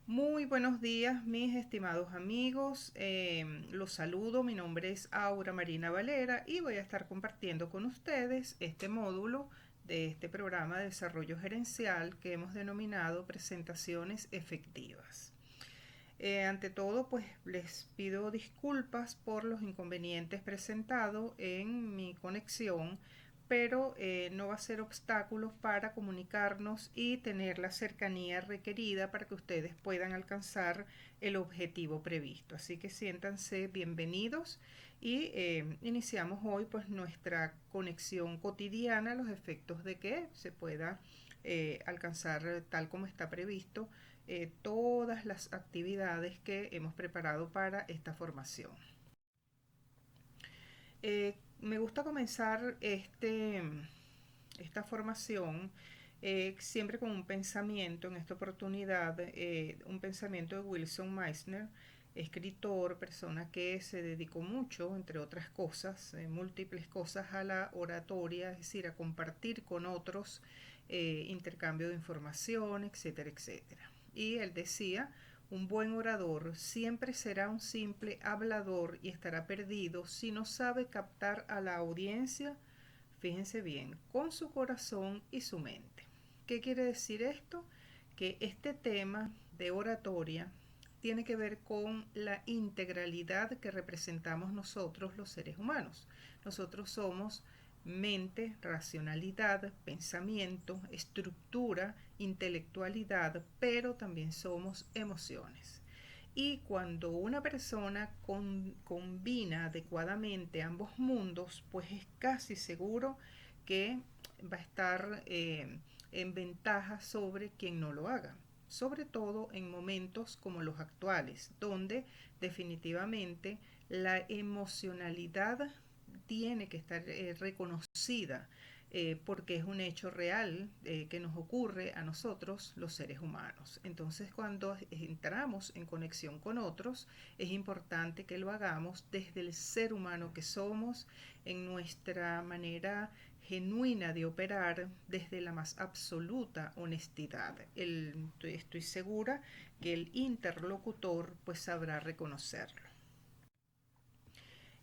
Muy buenos días, mis estimados amigos. Los saludo. Mi nombre es Aura Marina Valera y voy a estar compartiendo con ustedes este módulo de este programa de desarrollo gerencial que hemos denominado presentaciones efectivas. Ante todo, pues les pido disculpas por los inconvenientes presentados en mi conexión, pero no va a ser obstáculo para comunicarnos y tener la cercanía requerida para que ustedes puedan alcanzar el objetivo previsto. Así que siéntanse bienvenidos y iniciamos hoy pues nuestra conexión cotidiana, los efectos de que se pueda alcanzar tal como está previsto todas las actividades que hemos preparado para esta formación. Me gusta comenzar esta formación siempre con un pensamiento, en esta oportunidad, un pensamiento de Wilson Meissner, escritor, persona que se dedicó mucho, entre otras cosas, múltiples cosas, a la oratoria, es decir, a compartir con otros, intercambio de información, etcétera, etcétera. Y él decía, un buen orador siempre será un simple hablador y estará perdido si no sabe captar a la audiencia, fíjense bien, con su corazón y su mente. ¿Qué quiere decir esto? Que este tema de oratoria tiene que ver con la integralidad que representamos nosotros los seres humanos. Nosotros somos mente, racionalidad, pensamiento, estructura, intelectualidad, pero también somos emociones. Y cuando una persona combina adecuadamente ambos mundos, pues es casi seguro que va a estar en ventaja sobre quien no lo haga. Sobre todo en momentos como los actuales, donde definitivamente la emocionalidad tiene que estar reconocida porque es un hecho real que nos ocurre a nosotros los seres humanos. Entonces cuando entramos en conexión con otros es importante que lo hagamos desde el ser humano que somos, en nuestra manera genuina de operar, desde la más absoluta honestidad. Estoy segura que el interlocutor pues sabrá reconocerlo.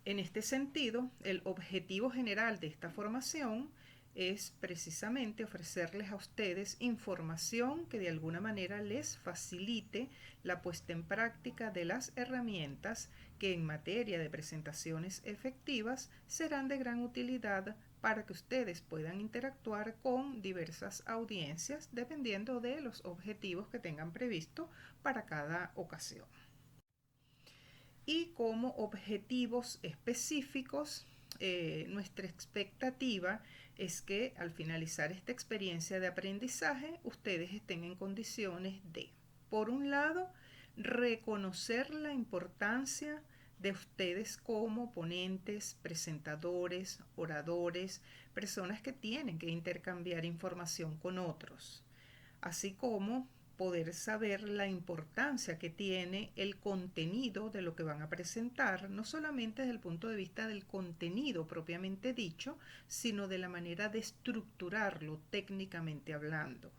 En este sentido, el objetivo general de esta formación es precisamente ofrecerles a ustedes información que de alguna manera les facilite la puesta en práctica de las herramientas que en materia de presentaciones efectivas serán de gran utilidad para que ustedes puedan interactuar con diversas audiencias dependiendo de los objetivos que tengan previsto para cada ocasión. Y como objetivos específicos, nuestra expectativa es que al finalizar esta experiencia de aprendizaje ustedes estén en condiciones de, por un lado, reconocer la importancia de ustedes como ponentes, presentadores, oradores, personas que tienen que intercambiar información con otros, así como poder saber la importancia que tiene el contenido de lo que van a presentar, no solamente desde el punto de vista del contenido propiamente dicho, sino de la manera de estructurarlo técnicamente hablando.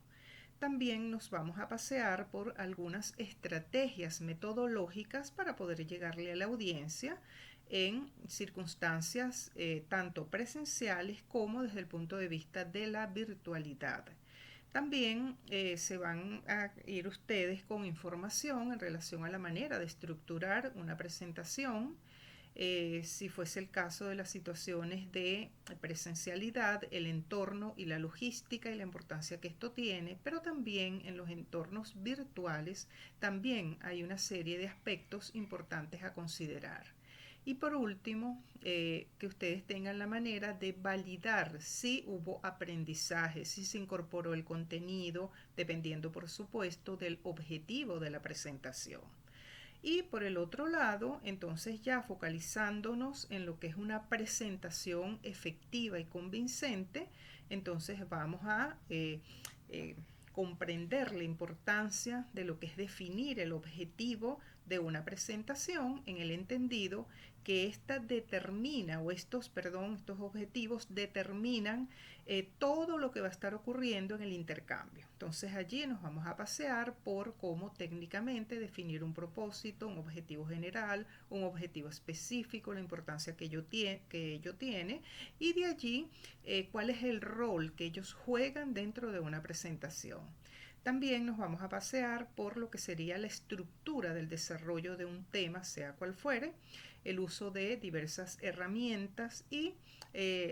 También nos vamos a pasear por algunas estrategias metodológicas para poder llegarle a la audiencia en circunstancias tanto presenciales como desde el punto de vista de la virtualidad. También se van a ir ustedes con información en relación a la manera de estructurar una presentación, si fuese el caso de las situaciones de presencialidad, el entorno y la logística y la importancia que esto tiene, pero también en los entornos virtuales también hay una serie de aspectos importantes a considerar. Y por último, que ustedes tengan la manera de validar si hubo aprendizaje, si se incorporó el contenido, dependiendo por supuesto del objetivo de la presentación. Y por el otro lado, entonces ya focalizándonos en lo que es una presentación efectiva y convincente, entonces vamos a comprender la importancia de lo que es definir el objetivo de una presentación en el entendido que esta determina, o estos objetivos determinan todo lo que va a estar ocurriendo en el intercambio. Entonces allí nos vamos a pasear por cómo técnicamente definir un propósito, un objetivo general, un objetivo específico, la importancia que ello tiene, y de allí cuál es el rol que ellos juegan dentro de una presentación. También nos vamos a pasear por lo que sería la estructura del desarrollo de un tema, sea cual fuere, el uso de diversas herramientas y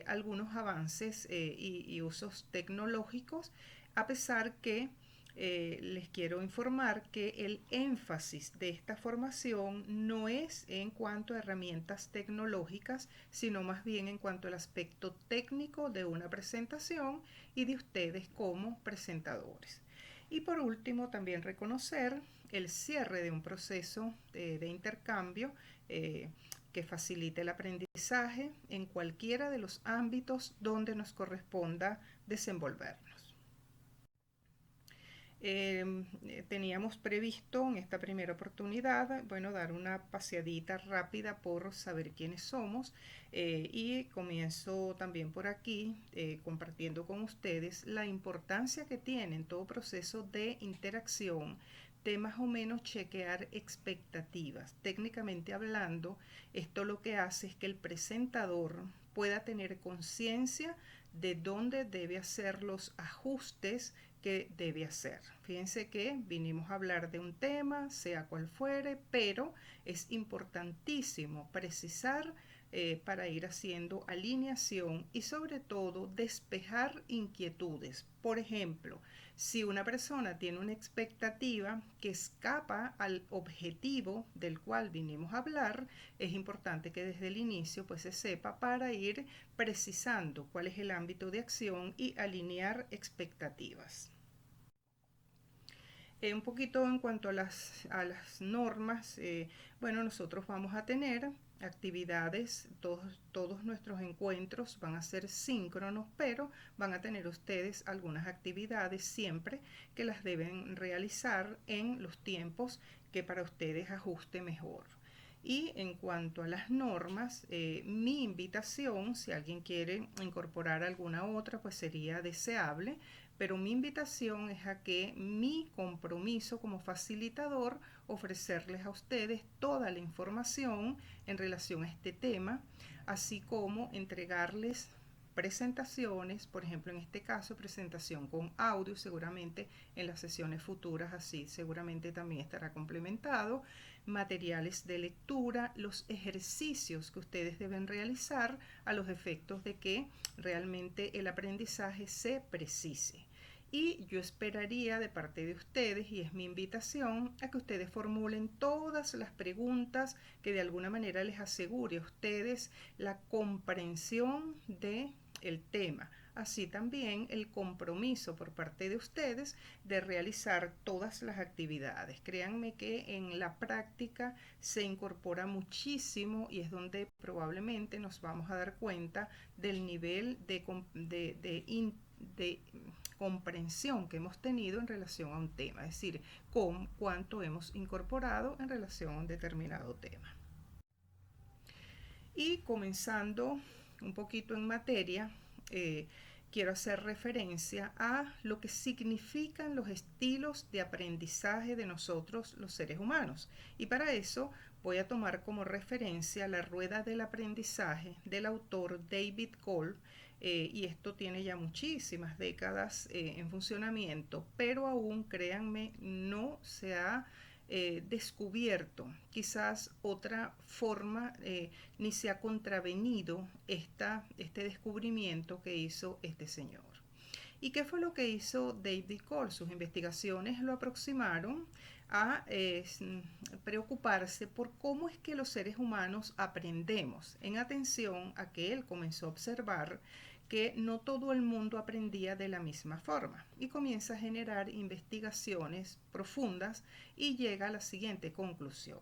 algunos avances y usos tecnológicos, a pesar que les quiero informar que el énfasis de esta formación no es en cuanto a herramientas tecnológicas, sino más bien en cuanto al aspecto técnico de una presentación y de ustedes como presentadores. Y por último, también reconocer el cierre de un proceso de intercambio que facilite el aprendizaje en cualquiera de los ámbitos donde nos corresponda desenvolvernos. Teníamos previsto en esta primera oportunidad, bueno, dar una paseadita rápida por saber quiénes somos y comienzo también por aquí compartiendo con ustedes la importancia que tiene en todo proceso de interacción de más o menos chequear expectativas. Técnicamente hablando, esto lo que hace es que el presentador pueda tener conciencia de dónde debe hacer los ajustes que debe hacer. Fíjense que vinimos a hablar de un tema, sea cual fuere, pero es importantísimo precisar para ir haciendo alineación y sobre todo despejar inquietudes. Por ejemplo, si una persona tiene una expectativa que escapa al objetivo del cual vinimos a hablar, es importante que desde el inicio pues se sepa para ir precisando cuál es el ámbito de acción y alinear expectativas. Un poquito en cuanto a las normas, bueno, nosotros vamos a tener actividades, todos nuestros encuentros van a ser síncronos, pero van a tener ustedes algunas actividades siempre que las deben realizar en los tiempos que para ustedes ajuste mejor. Y en cuanto a las normas, mi invitación, si alguien quiere incorporar alguna otra, pues sería deseable, pero mi invitación es a que mi compromiso como facilitador, ofrecerles a ustedes toda la información en relación a este tema, así como entregarles presentaciones, por ejemplo en este caso presentación con audio, seguramente en las sesiones futuras así seguramente también estará complementado, materiales de lectura, los ejercicios que ustedes deben realizar a los efectos de que realmente el aprendizaje se precise. Y yo esperaría de parte de ustedes, y es mi invitación, a que ustedes formulen todas las preguntas que de alguna manera les asegure a ustedes la comprensión del tema. Así también el compromiso por parte de ustedes de realizar todas las actividades. Créanme que en la práctica se incorpora muchísimo y es donde probablemente nos vamos a dar cuenta del nivel de comprensión que hemos tenido en relación a un tema, es decir, con cuánto hemos incorporado en relación a un determinado tema. Y comenzando un poquito en materia, quiero hacer referencia a lo que significan los estilos de aprendizaje de nosotros los seres humanos. Y para eso voy a tomar como referencia la rueda del aprendizaje del autor David Kolb, y esto tiene ya muchísimas décadas en funcionamiento, pero aún, créanme, no se ha descubierto quizás otra forma ni se ha contravenido este descubrimiento que hizo este señor. ¿Y qué fue lo que hizo David Kolb? Sus investigaciones lo aproximaron a preocuparse por cómo es que los seres humanos aprendemos, en atención a que él comenzó a observar que no todo el mundo aprendía de la misma forma y comienza a generar investigaciones profundas y llega a la siguiente conclusión.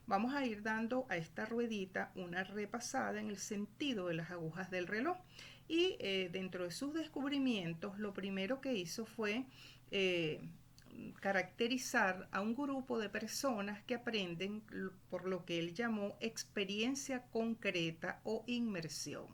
Vamos a ir dando a esta ruedita una repasada en el sentido de las agujas del reloj y dentro de sus descubrimientos lo primero que hizo fue caracterizar a un grupo de personas que aprenden por lo que él llamó experiencia concreta o inmersión.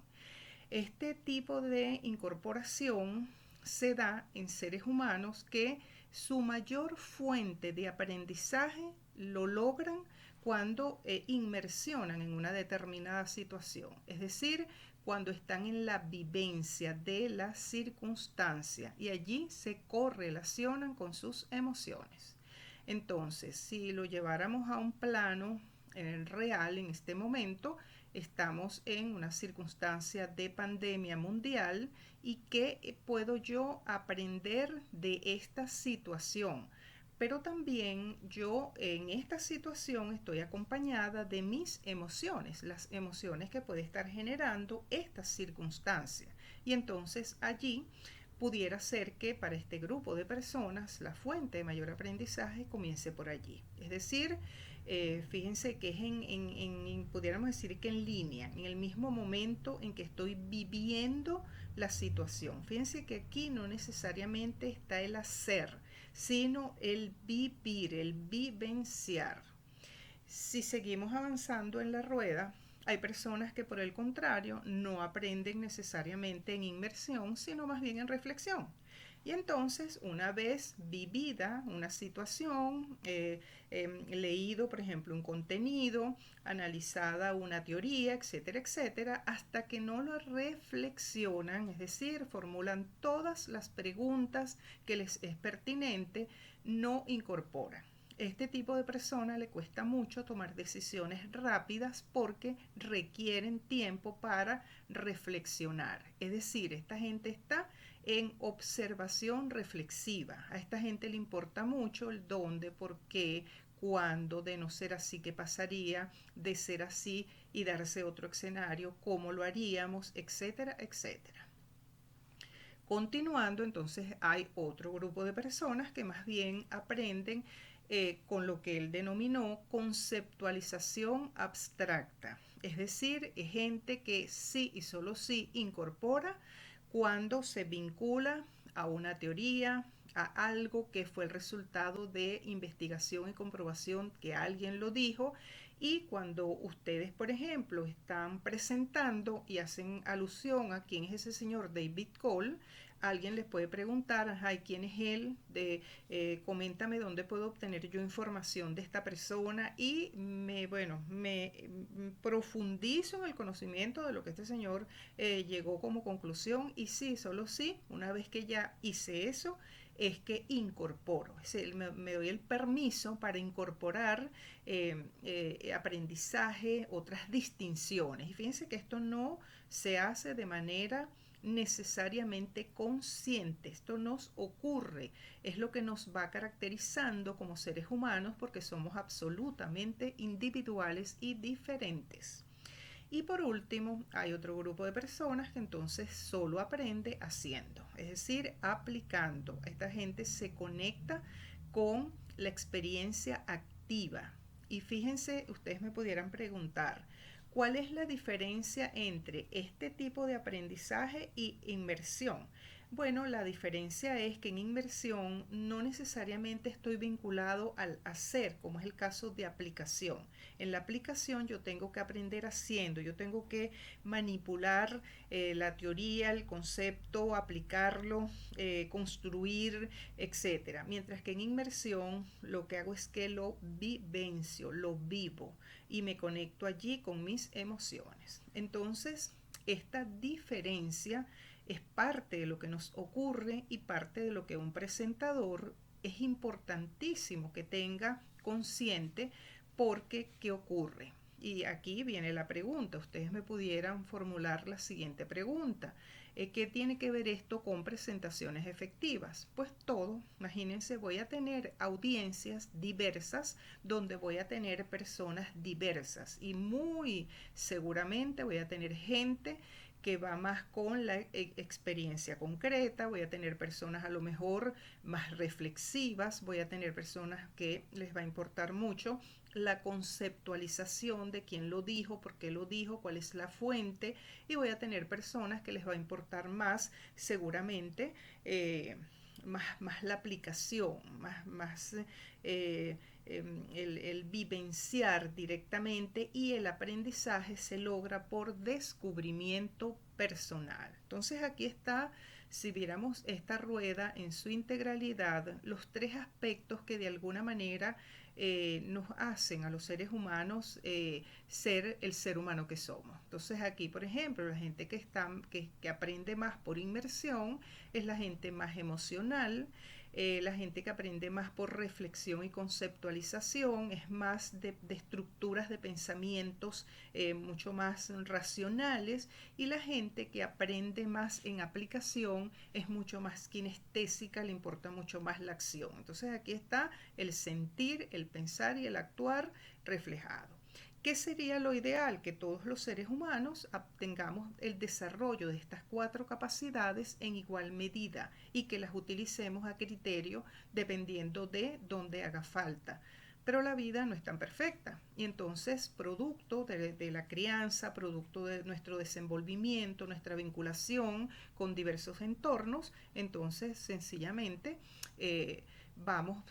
Este tipo de incorporación se da en seres humanos que su mayor fuente de aprendizaje lo logran cuando inmersionan en una determinada situación, es decir, cuando están en la vivencia de la circunstancia y allí se correlacionan con sus emociones. Entonces, si lo lleváramos a un plano real en este momento, estamos en una circunstancia de pandemia mundial y qué puedo yo aprender de esta situación. Pero también yo en esta situación estoy acompañada de mis emociones, las emociones que puede estar generando esta circunstancia. Y entonces allí pudiera ser que para este grupo de personas la fuente de mayor aprendizaje comience por allí. Es decir, fíjense que es pudiéramos decir que en línea, en el mismo momento en que estoy viviendo la situación. Fíjense que aquí no necesariamente está el hacer, sino el vivir, el vivenciar. Si seguimos avanzando en la rueda, hay personas que por el contrario no aprenden necesariamente en inmersión, sino más bien en reflexión. Y entonces, una vez vivida una situación, leído, por ejemplo, un contenido, analizada una teoría, etcétera, etcétera, hasta que no lo reflexionan, es decir, formulan todas las preguntas que les es pertinente, no incorporan. Este tipo de persona le cuesta mucho tomar decisiones rápidas porque requieren tiempo para reflexionar. Es decir, esta gente está en observación reflexiva. A esta gente le importa mucho el dónde, por qué, cuándo, de no ser así, qué pasaría, de ser así y darse otro escenario, cómo lo haríamos, etcétera, etcétera. Continuando, entonces hay otro grupo de personas que más bien aprenden con lo que él denominó conceptualización abstracta. Es decir, es gente que sí y solo sí incorpora cuando se vincula a una teoría, a algo que fue el resultado de investigación y comprobación que alguien lo dijo. Y cuando ustedes, por ejemplo, están presentando y hacen alusión a quién es ese señor David Cole, alguien les puede preguntar, ay, ¿quién es él? Coméntame dónde puedo obtener yo información de esta persona y me profundizo en el conocimiento de lo que este señor llegó como conclusión y sí, solo sí, una vez que ya hice eso, es que incorporo, es decir, me doy el permiso para incorporar aprendizaje, otras distinciones. Y fíjense que esto no se hace de manera necesariamente consciente. Esto nos ocurre, es lo que nos va caracterizando como seres humanos porque somos absolutamente individuales y diferentes. Y por último, hay otro grupo de personas que entonces solo aprende haciendo, es decir, aplicando. Esta gente se conecta con la experiencia activa. Y fíjense, ustedes me pudieran preguntar, ¿cuál es la diferencia entre este tipo de aprendizaje y inmersión? Bueno, la diferencia es que en inmersión no necesariamente estoy vinculado al hacer, como es el caso de aplicación. En la aplicación yo tengo que aprender haciendo, yo tengo que manipular la teoría, el concepto, aplicarlo, construir, etcétera. Mientras que en inmersión lo que hago es que lo vivencio, lo vivo y me conecto allí con mis emociones. Entonces, esta diferencia es parte de lo que nos ocurre y parte de lo que un presentador es importantísimo que tenga consciente porque ¿qué ocurre? Y aquí viene la pregunta, ustedes me pudieran formular la siguiente pregunta. ¿Qué tiene que ver esto con presentaciones efectivas? Pues todo, imagínense, voy a tener audiencias diversas donde voy a tener personas diversas y muy seguramente voy a tener gente que va más con la experiencia concreta, voy a tener personas a lo mejor más reflexivas, voy a tener personas que les va a importar mucho la conceptualización de quién lo dijo, por qué lo dijo, cuál es la fuente, y voy a tener personas que les va a importar más seguramente más la aplicación, más el vivenciar directamente, y el aprendizaje se logra por descubrimiento personal. Entonces aquí está, si viéramos esta rueda en su integralidad, los tres aspectos que de alguna manera nos hacen a los seres humanos ser el ser humano que somos. Entonces aquí, por ejemplo, la gente que aprende más por inmersión es la gente más emocional. La gente que aprende más por reflexión y conceptualización es más de estructuras de pensamientos mucho más racionales, y la gente que aprende más en aplicación es mucho más kinestésica, le importa mucho más la acción. Entonces aquí está el sentir, el pensar y el actuar reflejado. ¿Qué sería lo ideal? Que todos los seres humanos tengamos el desarrollo de estas cuatro capacidades en igual medida y que las utilicemos a criterio dependiendo de dónde haga falta. Pero la vida no es tan perfecta, y entonces producto de la crianza, producto de nuestro desenvolvimiento, nuestra vinculación con diversos entornos, entonces sencillamente vamos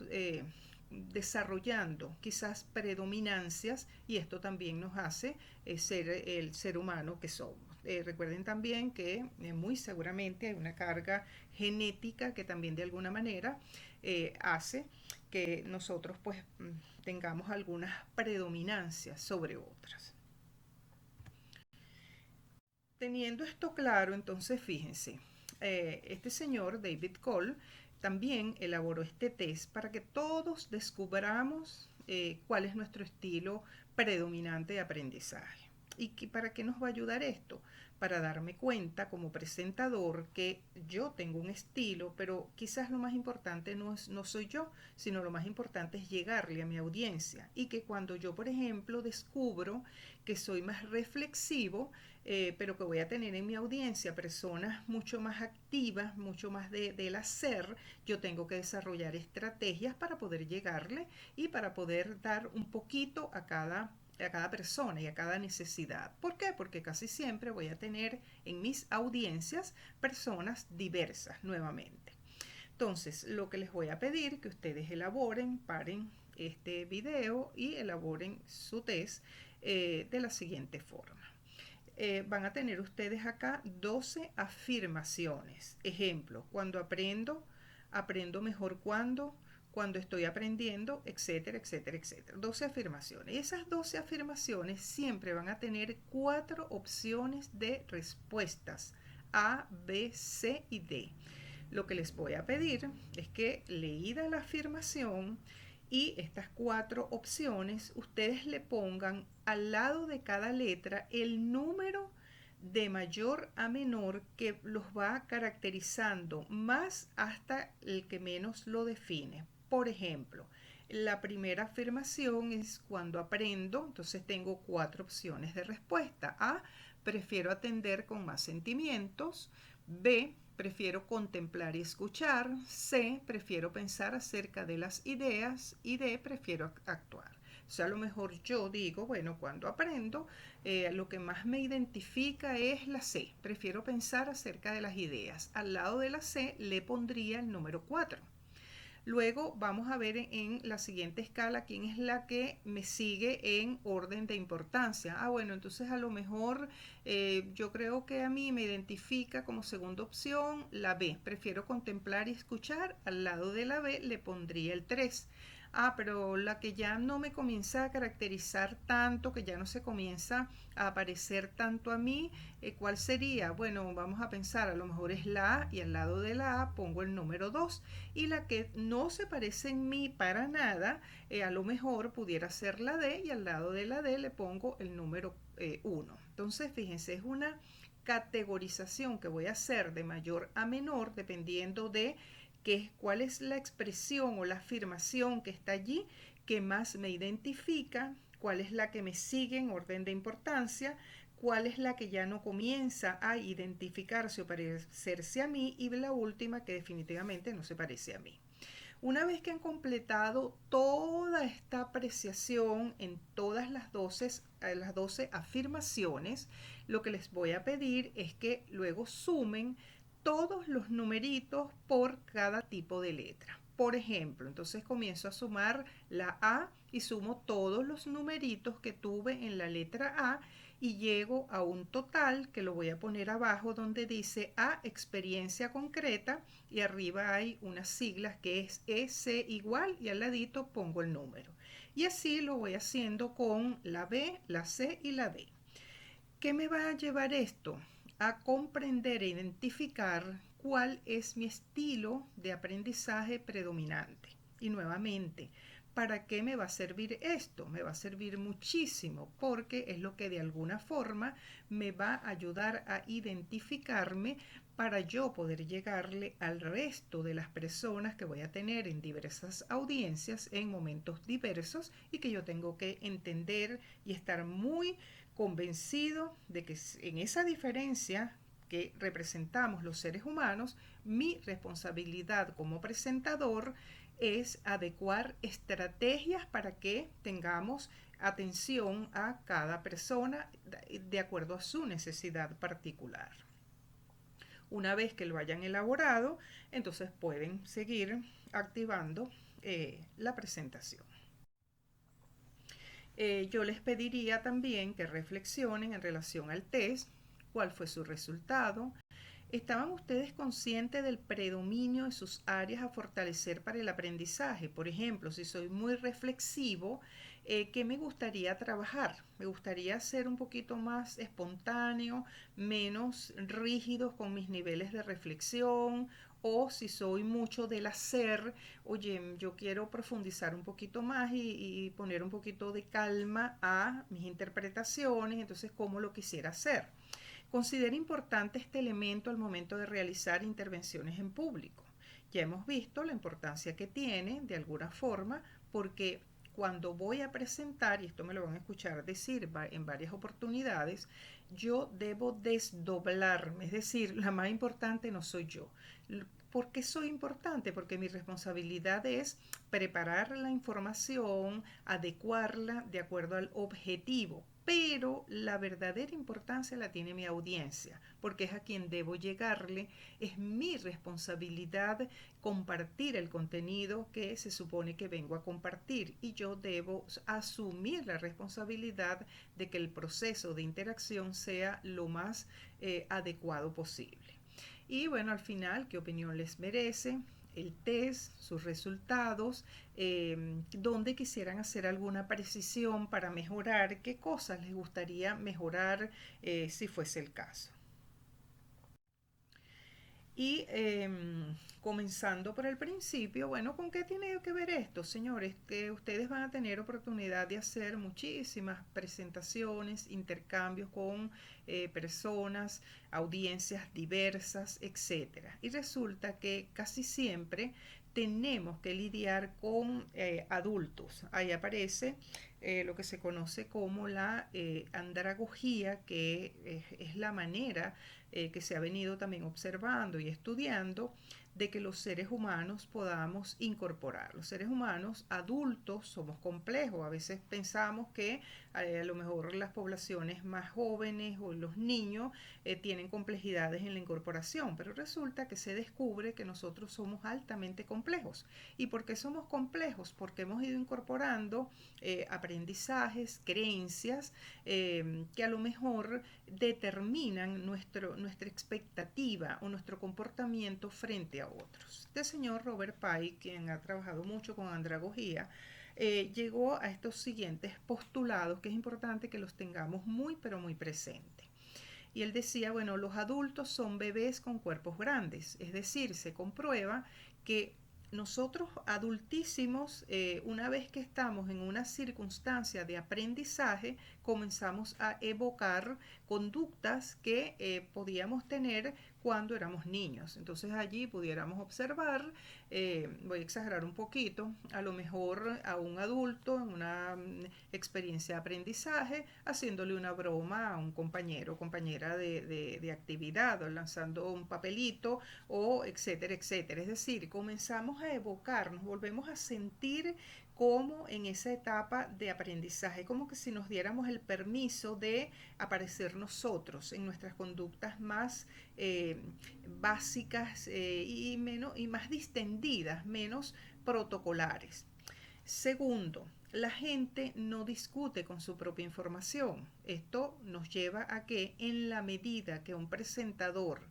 desarrollando quizás predominancias, y esto también nos hace ser el ser humano que somos. Recuerden también que muy seguramente hay una carga genética que también de alguna manera hace que nosotros pues tengamos algunas predominancias sobre otras. Teniendo esto claro, entonces fíjense, este señor David Cole también elaboró este test para que todos descubramos cuál es nuestro estilo predominante de aprendizaje. ¿Y para qué nos va a ayudar esto? Para darme cuenta como presentador que yo tengo un estilo, pero quizás lo más importante no soy yo, sino lo más importante es llegarle a mi audiencia, y que cuando yo, por ejemplo, descubro que soy más reflexivo, pero que voy a tener en mi audiencia personas mucho más activas, mucho más del hacer, yo tengo que desarrollar estrategias para poder llegarle y para poder dar un poquito a cada persona y a cada necesidad. ¿Por qué? Porque casi siempre voy a tener en mis audiencias personas diversas nuevamente. Entonces, lo que les voy a pedir que ustedes elaboren, paren este video y elaboren su test de la siguiente forma. Van a tener ustedes acá 12 afirmaciones. Ejemplo, cuando aprendo mejor cuando estoy aprendiendo, etcétera, etcétera, etcétera. 12 afirmaciones. Y esas 12 afirmaciones siempre van a tener 4 opciones de respuestas: A, B, C y D. Lo que les voy a pedir es que, leída la afirmación y estas 4 opciones, ustedes le pongan al lado de cada letra el número de mayor a menor que los va caracterizando, más hasta el que menos lo define. Por ejemplo, la primera afirmación es cuando aprendo, entonces tengo 4 opciones de respuesta. A, prefiero atender con más sentimientos. B, prefiero contemplar y escuchar. C, prefiero pensar acerca de las ideas. Y D, prefiero actuar. O sea, a lo mejor yo digo, bueno, cuando aprendo, lo que más me identifica es la C. Prefiero pensar acerca de las ideas. Al lado de la C le pondría el número 4. Luego vamos a ver en la siguiente escala quién es la que me sigue en orden de importancia. Bueno, entonces a lo mejor yo creo que a mí me identifica como segunda opción la B. Prefiero contemplar y escuchar. Al lado de la B le pondría el 3. Pero la que ya no me comienza a caracterizar tanto, que ya no se comienza a aparecer tanto a mí, ¿cuál sería? Bueno, vamos a pensar, a lo mejor es la A, y al lado de la A pongo el número 2. Y la que no se parece en mí para nada, a lo mejor pudiera ser la D, y al lado de la D le pongo el número 1. Entonces, fíjense, es una categorización que voy a hacer de mayor a menor dependiendo de cuál es la expresión o la afirmación que está allí que más me identifica, cuál es la que me sigue en orden de importancia, cuál es la que ya no comienza a identificarse o parecerse a mí, y la última que definitivamente no se parece a mí. Una vez que han completado toda esta apreciación en todas las 12 afirmaciones, lo que les voy a pedir es que luego sumen todos los numeritos por cada tipo de letra. Por ejemplo, entonces comienzo a sumar la A y sumo todos los numeritos que tuve en la letra A y llego a un total que lo voy a poner abajo donde dice A experiencia concreta y arriba hay unas siglas que es EC igual y al ladito pongo el número. Y así lo voy haciendo con la B, la C y la D. ¿Qué me va a llevar esto? A comprender e identificar cuál es mi estilo de aprendizaje predominante. Y nuevamente, ¿para qué me va a servir esto? Me va a servir muchísimo porque es lo que de alguna forma me va a ayudar a identificarme para yo poder llegarle al resto de las personas que voy a tener en diversas audiencias en momentos diversos y que yo tengo que entender y estar muy convencido de que en esa diferencia que representamos los seres humanos, mi responsabilidad como presentador es adecuar estrategias para que tengamos atención a cada persona de acuerdo a su necesidad particular. Una vez que lo hayan elaborado, entonces pueden seguir activando la presentación. Yo les pediría también que reflexionen en relación al test, cuál fue su resultado. ¿Estaban ustedes conscientes del predominio de sus áreas a fortalecer para el aprendizaje? Por ejemplo, si soy muy reflexivo, ¿qué me gustaría trabajar? Me gustaría ser un poquito más espontáneo, menos rígido con mis niveles de reflexión, o si soy mucho del hacer, oye, yo quiero profundizar un poquito más y poner un poquito de calma a mis interpretaciones, entonces, ¿cómo lo quisiera hacer? Considera importante este elemento al momento de realizar intervenciones en público. Ya hemos visto la importancia que tiene, de alguna forma, porque cuando voy a presentar, y esto me lo van a escuchar decir en varias oportunidades, yo debo desdoblarme, es decir, la más importante no soy yo. ¿Por qué soy importante? Porque mi responsabilidad es preparar la información, adecuarla de acuerdo al objetivo, pero la verdadera importancia la tiene mi audiencia, porque es a quien debo llegarle, es mi responsabilidad compartir el contenido que se supone que vengo a compartir y yo debo asumir la responsabilidad de que el proceso de interacción sea lo más adecuado posible. Y bueno, al final, ¿qué opinión les merece? El test, sus resultados, dónde quisieran hacer alguna precisión para mejorar, qué cosas les gustaría mejorar si fuese el caso. Y comenzando por el principio, bueno, ¿con qué tiene que ver esto, señores? Que ustedes van a tener oportunidad de hacer muchísimas presentaciones, intercambios con personas, audiencias diversas, etcétera. Y resulta que casi siempre tenemos que lidiar con adultos. Ahí aparece lo que se conoce como la andragogía, que es la manera que se ha venido también observando y estudiando de que los seres humanos podamos incorporar. Los seres humanos adultos somos complejos. A veces pensamos que a lo mejor las poblaciones más jóvenes o los niños tienen complejidades en la incorporación, pero resulta que se descubre que nosotros somos altamente complejos. ¿Y por qué somos complejos? Porque hemos ido incorporando aprendizajes, creencias que a lo mejor determinan nuestra expectativa o nuestro comportamiento frente a otros. Este señor Robert Pike, quien ha trabajado mucho con andragogía, llegó a estos siguientes postulados que es importante que los tengamos muy pero muy presentes. Y él decía, bueno, los adultos son bebés con cuerpos grandes, es decir, se comprueba que nosotros adultísimos, una vez que estamos en una circunstancia de aprendizaje, comenzamos a evocar conductas que podíamos tener cuando éramos niños. Entonces allí pudiéramos observar, voy a exagerar un poquito, a lo mejor a un adulto en una experiencia de aprendizaje, haciéndole una broma a un compañero o compañera de actividad, o lanzando un papelito, o etcétera, etcétera. Es decir, comenzamos a evocar, nos volvemos a sentir como en esa etapa de aprendizaje, como que si nos diéramos el permiso de aparecer nosotros en nuestras conductas más básicas y más distendidas, menos protocolares. Segundo, la gente no discute con su propia información. Esto nos lleva a que en la medida que un presentador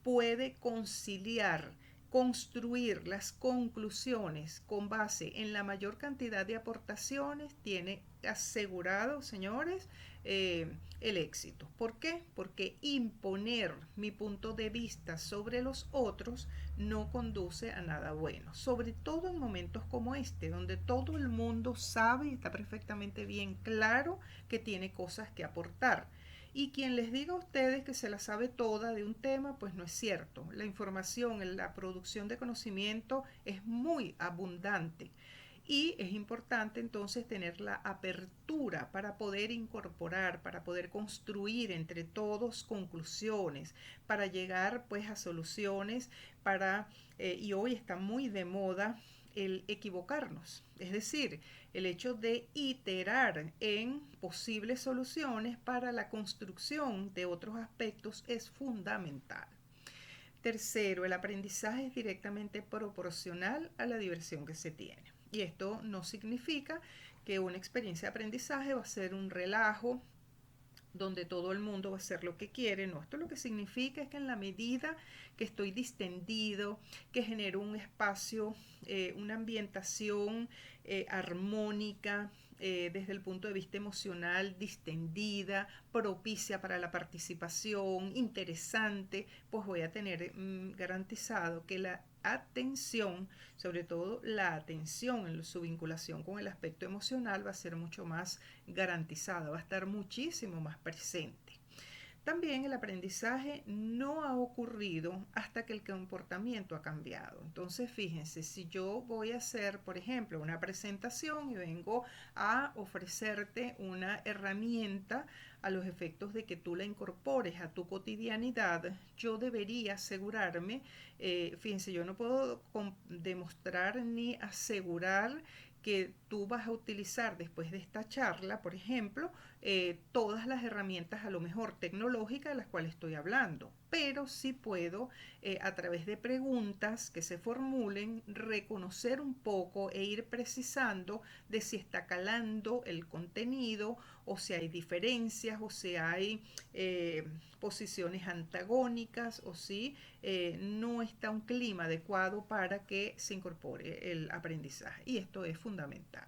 puede conciliar, construir las conclusiones con base en la mayor cantidad de aportaciones, tiene asegurado, señores, el éxito. ¿Por qué? Porque imponer mi punto de vista sobre los otros no conduce a nada bueno, sobre todo en momentos como este, donde todo el mundo sabe y está perfectamente bien claro que tiene cosas que aportar. Y quien les diga a ustedes que se la sabe toda de un tema, pues no es cierto. La información, la producción de conocimiento es muy abundante. Y es importante entonces tener la apertura para poder incorporar, para poder construir entre todos conclusiones, para llegar pues a soluciones, y hoy está muy de moda el equivocarnos, es decir, el hecho de iterar en posibles soluciones para la construcción de otros aspectos es fundamental. Tercero, el aprendizaje es directamente proporcional a la diversión que se tiene. Y esto no significa que una experiencia de aprendizaje va a ser un relajo donde todo el mundo va a hacer lo que quiere. No, esto lo que significa es que en la medida que estoy distendido, que genero un espacio, una ambientación armónica, desde el punto de vista emocional, distendida, propicia para la participación, interesante, pues voy a tener garantizado que la atención, sobre todo la atención en su vinculación con el aspecto emocional, va a ser mucho más garantizada, va a estar muchísimo más presente. También el aprendizaje no ha ocurrido hasta que el comportamiento ha cambiado. Entonces, fíjense, si yo voy a hacer, por ejemplo, una presentación y vengo a ofrecerte una herramienta a los efectos de que tú la incorpores a tu cotidianidad, yo debería asegurarme, fíjense, yo no puedo demostrar ni asegurar que tú vas a utilizar después de esta charla, por ejemplo, todas las herramientas a lo mejor tecnológicas de las cuales estoy hablando, pero sí puedo a través de preguntas que se formulen reconocer un poco e ir precisando de si está calando el contenido o si hay diferencias o si hay posiciones antagónicas o si no está un clima adecuado para que se incorpore el aprendizaje, y esto es fundamental.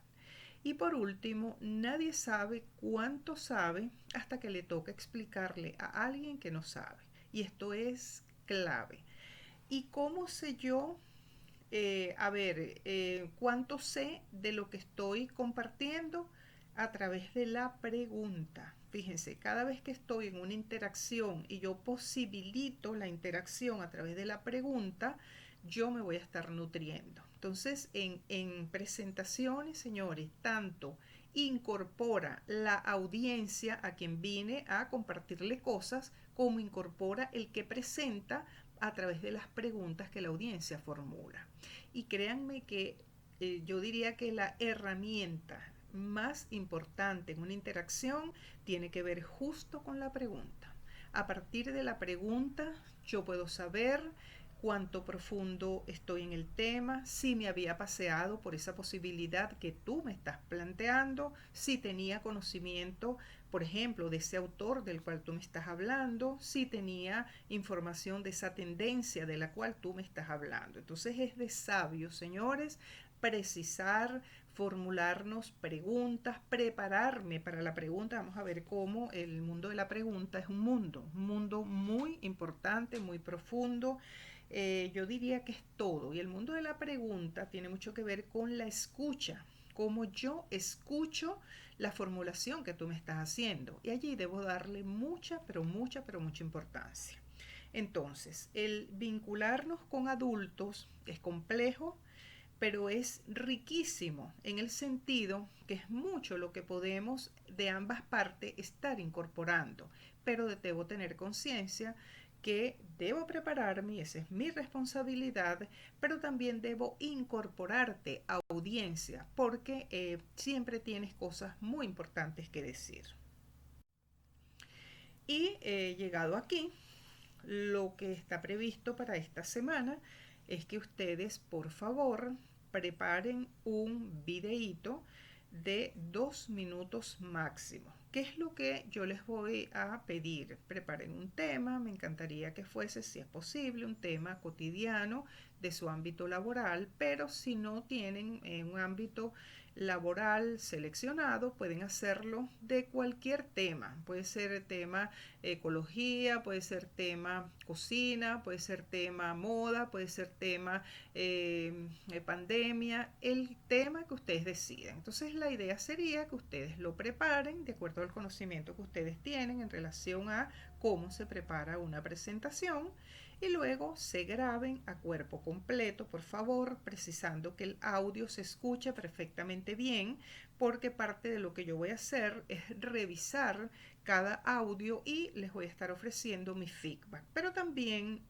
Y por último, nadie sabe cuánto sabe hasta que le toca explicarle a alguien que no sabe. Y esto es clave. ¿Y cómo sé yo, cuánto sé de lo que estoy compartiendo? A través de la pregunta. Fíjense, cada vez que estoy en una interacción y yo posibilito la interacción a través de la pregunta, yo me voy a estar nutriendo. Entonces, en presentaciones, señores, tanto incorpora la audiencia a quien viene a compartirle cosas, como incorpora el que presenta a través de las preguntas que la audiencia formula. Y créanme que yo diría que la herramienta más importante en una interacción tiene que ver justo con la pregunta. A partir de la pregunta yo puedo saber cuánto profundo estoy en el tema, si me había paseado por esa posibilidad que tú me estás planteando, si tenía conocimiento, por ejemplo, de ese autor del cual tú me estás hablando, si tenía información de esa tendencia de la cual tú me estás hablando. Entonces es de sabios, señores, precisar, formularnos preguntas, prepararme para la pregunta. Vamos a ver cómo el mundo de la pregunta es un mundo muy importante, muy profundo. Yo diría que es todo. Y el mundo de la pregunta tiene mucho que ver con la escucha, cómo yo escucho la formulación que tú me estás haciendo. Y allí debo darle mucha, pero mucha importancia. Entonces, el vincularnos con adultos es complejo, pero es riquísimo en el sentido que es mucho lo que podemos de ambas partes estar incorporando, pero debo tener conciencia que debo prepararme y esa es mi responsabilidad, pero también debo incorporarte a audiencia porque siempre tienes cosas muy importantes que decir. Y llegado aquí, lo que está previsto para esta semana es que ustedes, por favor, preparen un videíto de 2 minutos máximo. ¿Qué es lo que yo les voy a pedir? Preparen un tema, me encantaría que fuese, si es posible, un tema cotidiano de su ámbito laboral, pero si no tienen un ámbito laboral seleccionado, pueden hacerlo de cualquier tema. Puede ser tema ecología, puede ser tema cocina, puede ser tema moda, puede ser tema pandemia, el tema que ustedes deciden. Entonces la idea sería que ustedes lo preparen de acuerdo al conocimiento que ustedes tienen en relación a cómo se prepara una presentación y luego se graben a cuerpo completo, por favor, precisando que el audio se escuche perfectamente bien, porque parte de lo que yo voy a hacer es revisar cada audio y les voy a estar ofreciendo mi feedback. Pero también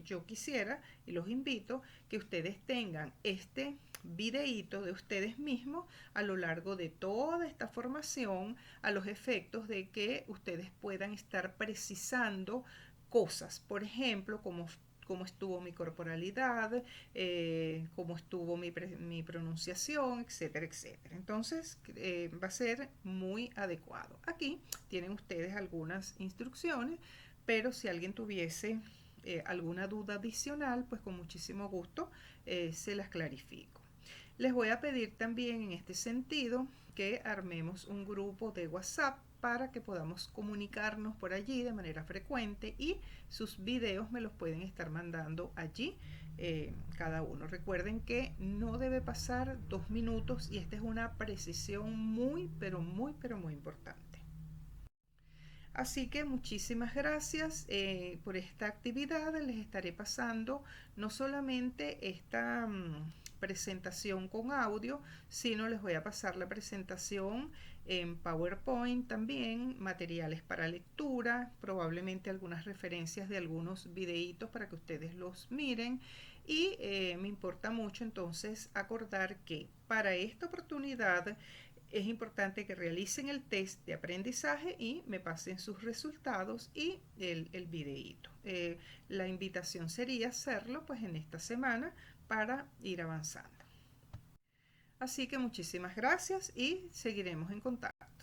yo quisiera y los invito que ustedes tengan este videíto de ustedes mismos a lo largo de toda esta formación a los efectos de que ustedes puedan estar precisando cosas, por ejemplo, cómo estuvo mi corporalidad, cómo estuvo mi pronunciación, etcétera, etcétera. Entonces va a ser muy adecuado. Aquí tienen ustedes algunas instrucciones, pero si alguien tuviese alguna duda adicional, pues con muchísimo gusto se las clarifico. Les voy a pedir también en este sentido que armemos un grupo de WhatsApp para que podamos comunicarnos por allí de manera frecuente y sus videos me los pueden estar mandando allí cada uno. Recuerden que no debe pasar 2 minutos y esta es una precisión muy, pero muy, pero muy importante. Así que muchísimas gracias por esta actividad. Les estaré pasando no solamente esta presentación con audio, sino les voy a pasar la presentación en PowerPoint también, materiales para lectura, probablemente algunas referencias de algunos videitos para que ustedes los miren. Y me importa mucho entonces acordar que para esta oportunidad es importante que realicen el test de aprendizaje y me pasen sus resultados y el videíto. La invitación sería hacerlo pues en esta semana para ir avanzando. Así que muchísimas gracias y seguiremos en contacto.